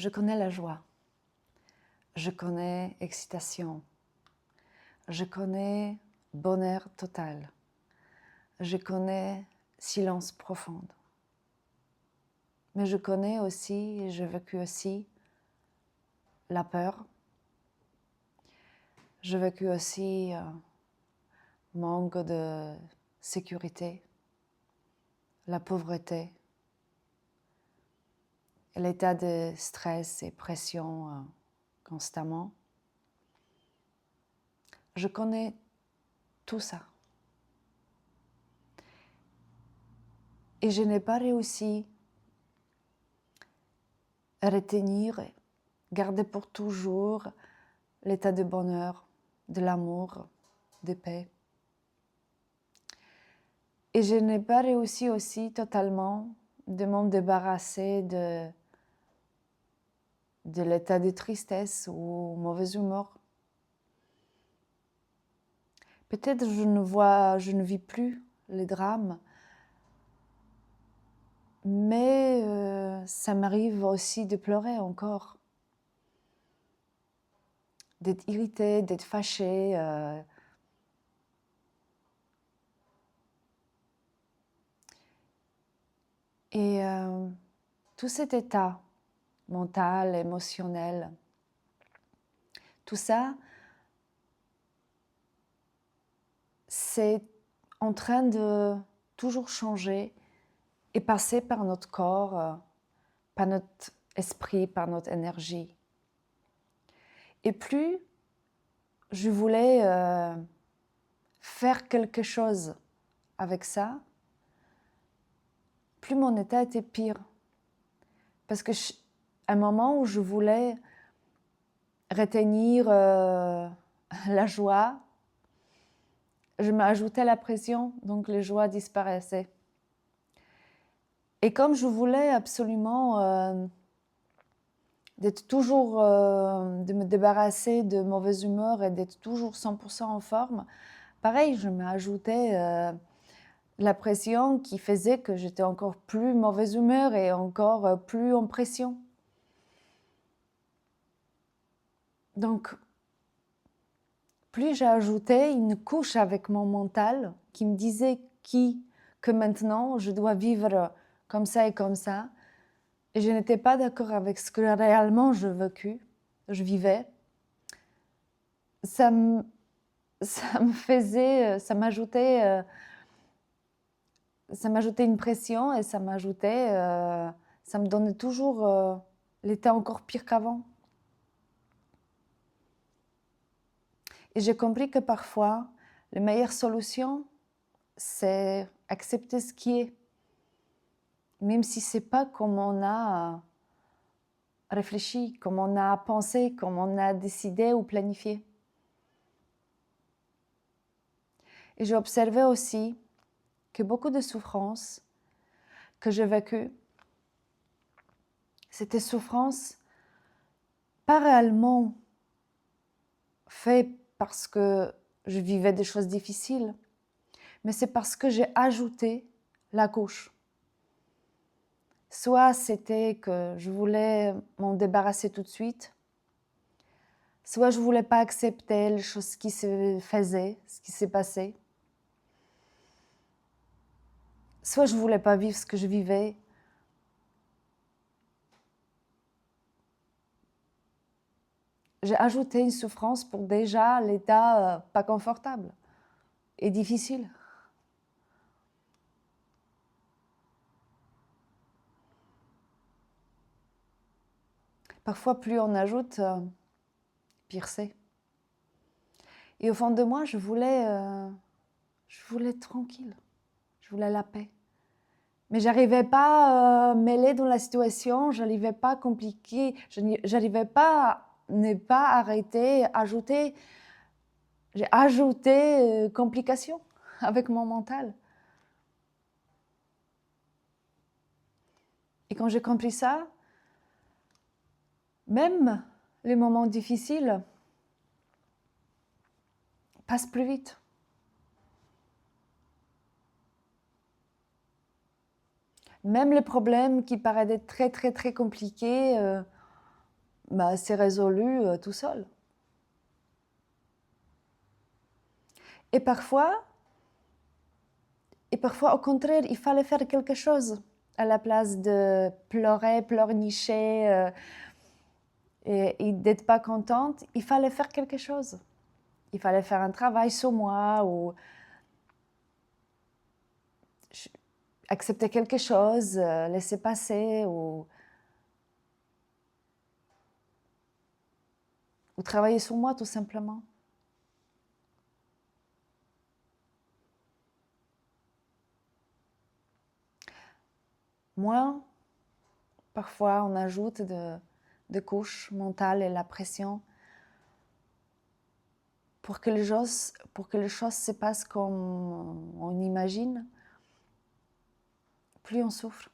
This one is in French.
Je connais la joie, je connais excitation, je connais bonheur total, je connais silence profond. Mais je connais aussi, j'ai vécu aussi la peur, j'ai vécu aussi manque de sécurité, la pauvreté, l'état de stress et pression constamment. Je connais tout ça. Et je n'ai pas réussi à retenir, garder pour toujours l'état de bonheur, de l'amour, de paix. Et je n'ai pas réussi aussi totalement de m'en débarrasser de l'état de tristesse ou mauvaise humeur. Peut-être je ne vis plus les drames, mais ça m'arrive aussi de pleurer encore, d'être irritée, d'être fâchée. Et tout cet état mental, émotionnel, tout ça, c'est en train de toujours changer et passer par notre corps, par notre esprit, par notre énergie. Et plus je voulais faire quelque chose avec ça, plus mon état était pire. Parce que à un moment où je voulais retenir la joie, je m'ajoutais la pression, donc les joies disparaissaient. Et comme je voulais absolument d'être toujours, de me débarrasser de mauvaise humeur et d'être toujours 100% en forme, pareil, je m'ajoutais la pression qui faisait que j'étais encore plus mauvaise humeur et encore plus en pression. Donc, plus j'ai ajouté une couche avec mon mental qui me disait que maintenant je dois vivre comme ça et comme ça, et je n'étais pas d'accord avec ce que réellement je vivais, ça m'ajoutait une pression et ça me donnait toujours l'état encore pire qu'avant. Et j'ai compris que parfois, la meilleure solution, c'est accepter ce qui est, même si c'est pas comme on a réfléchi, comme on a pensé, comme on a décidé ou planifié. Et j'ai observé aussi que beaucoup de souffrances que j'ai vécues, c'était souffrances pas réellement faites parce que je vivais des choses difficiles, mais c'est parce que j'ai ajouté la couche. Soit c'était que je voulais m'en débarrasser tout de suite, soit je ne voulais pas accepter les choses qui se faisaient, ce qui s'est passé, soit je ne voulais pas vivre ce que je vivais. J'ai ajouté une souffrance pour déjà l'état pas confortable et difficile. Parfois, plus on ajoute, pire c'est. Et au fond de moi, je voulais être tranquille, je voulais la paix. Mais je n'arrivais pas à mêler dans la situation, je n'arrivais pas à compliquer, je n'arrivais pas à ne pas arrêter, ajouter. J'ai ajouté complications avec mon mental. Et quand j'ai compris ça, même les moments difficiles passent plus vite. Même les problèmes qui paraissent être très, très, très compliqués bah, c'est résolu tout seul. Et parfois, au contraire, il fallait faire quelque chose à la place de pleurer, pleurnicher et d'être pas contente. Il fallait faire quelque chose. Il fallait faire un travail sur moi ou accepter quelque chose, laisser passer ou travailler sur moi tout simplement. Moi, parfois on ajoute de couches mentales et la pression pour que les choses se passent comme on imagine, plus on souffre.